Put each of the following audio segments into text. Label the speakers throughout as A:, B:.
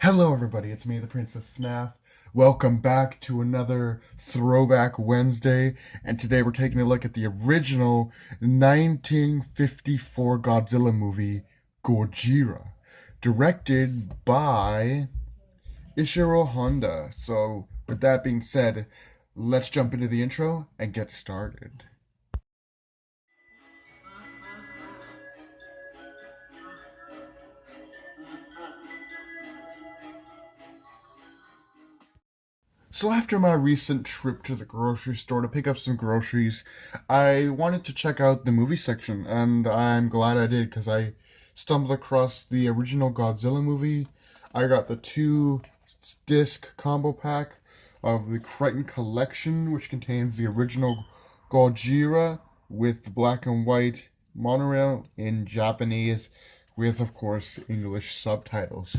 A: Hello, everybody. It's me, the Prince of FNAF. Welcome back to another Throwback Wednesday. And today we're taking a look at the original 1954 Godzilla movie, Gojira, directed by Ishiro Honda. So, with that being said, let's jump into the intro and get started. So after my recent trip to the grocery store to pick up some groceries, I wanted to check out the movie section, and I'm glad I did because I stumbled across the original Godzilla movie. I got the two disc combo pack of the Crichton Collection, which contains the original Gojira with black and white monorail in Japanese, with, of course, English subtitles.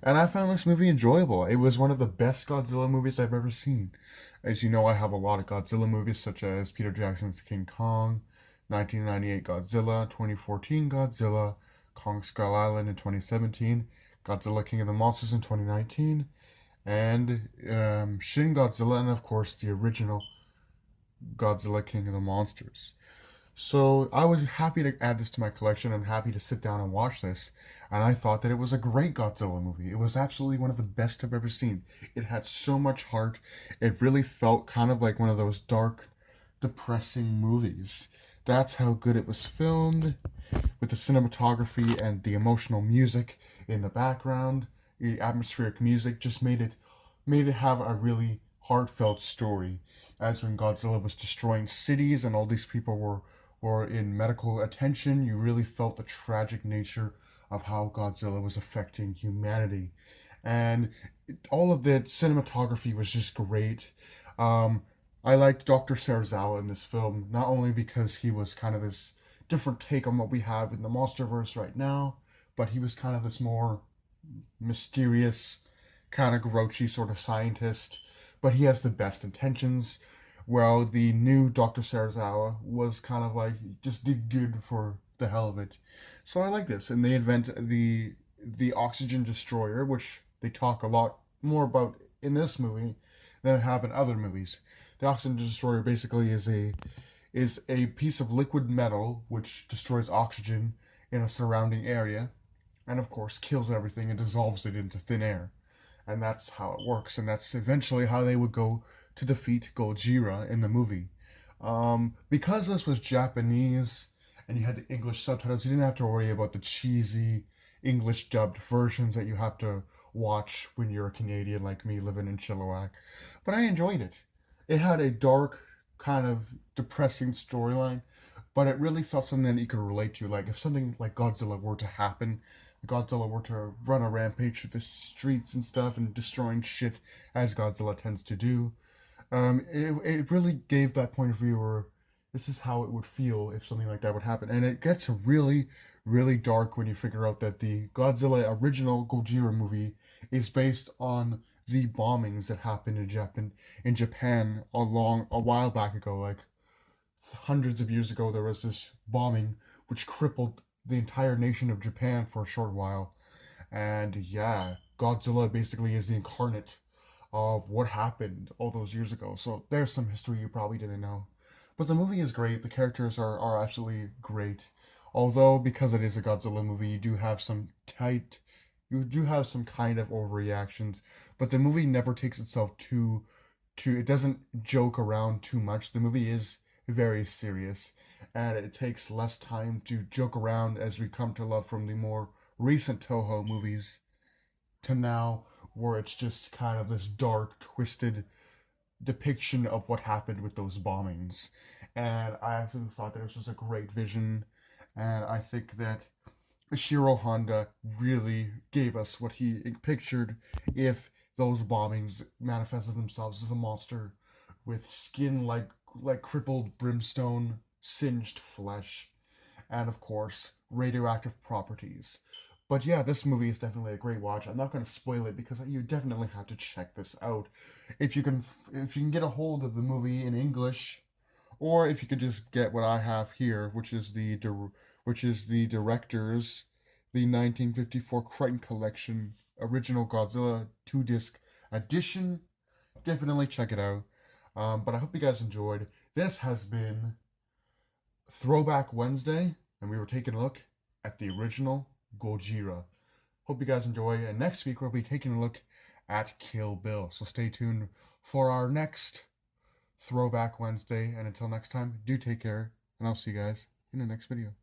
A: And I found this movie enjoyable. It was one of the best Godzilla movies I've ever seen. As you know, I have a lot of Godzilla movies, such as Peter Jackson's King Kong, 1998 Godzilla, 2014 Godzilla, Kong Skull Island in 2017, Godzilla King of the Monsters in 2019, and Shin Godzilla, and of course the original Godzilla King of the Monsters. So I was happy to add this to my collection and happy to sit down and watch this. And I thought that it was a great Godzilla movie. It was absolutely one of the best I've ever seen. It had so much heart. It really felt kind of like one of those dark, depressing movies. That's how good it was filmed, with the cinematography and the emotional music in the background. The atmospheric music just made it have a really heartfelt story. As when Godzilla was destroying cities and all these people were in medical attention, you really felt the tragic nature of how Godzilla was affecting humanity. And all of the cinematography was just great. I liked Dr. Serizawa in this film, not only because he was kind of this different take on what we have in the MonsterVerse right now, but he was kind of this more mysterious, kind of grouchy sort of scientist, but he has the best intentions. Well, the new Dr. Serizawa was kind of like just did good for the hell of it. So I like this. And they invent the oxygen destroyer, which they talk a lot more about in this movie than have in other movies. The oxygen destroyer basically is a piece of liquid metal which destroys oxygen in a surrounding area and of course kills everything and dissolves it into thin air. And that's how it works, and that's eventually how they would go to defeat Gojira in the movie. Because this was Japanese and you had the English subtitles, you didn't have to worry about the cheesy English dubbed versions that you have to watch when you're a Canadian like me living in Chilliwack. But I enjoyed it. It had a dark, kind of depressing storyline, but it really felt something that you could relate to. Like if something like Godzilla were to happen, Godzilla were to run a rampage through the streets and stuff and destroying shit as Godzilla tends to do, it really gave that point of view where this is how it would feel if something like that would happen. And it gets really, really dark when you figure out that the Godzilla original Gojira movie is based on the bombings that happened in Japan a while back ago, like hundreds of years ago. There was this bombing which crippled the entire nation of Japan for a short while. And yeah, Godzilla basically is the incarnate of what happened all those years ago. So there's some history you probably didn't know. But the movie is great. The characters are absolutely great. Although, because it is a Godzilla movie, you do have some kind of overreactions. But the movie never takes itself it doesn't joke around too much. The movie is very serious, and it takes less time to joke around as we come to love from the more recent Toho movies to now, where it's just kind of this dark, twisted depiction of what happened with those bombings. And I absolutely thought that this was a great vision, and I think that Ishiro Honda really gave us what he pictured if those bombings manifested themselves as a monster with skin like crippled brimstone, singed flesh, and of course radioactive properties. But yeah, this movie is definitely a great watch. I'm not going to spoil it because you definitely have to check this out. If you can get a hold of the movie in English, or if you could just get what I have here, which is the director's the 1954 Crichton Collection original Godzilla 2-disc edition. Definitely check it out. But I hope you guys enjoyed. This has been Throwback Wednesday, and we were taking a look at the original Gojira. Hope you guys enjoy, and next week we'll be taking a look at Kill Bill. So stay tuned for our next Throwback Wednesday, and until next time, do take care, and I'll see you guys in the next video.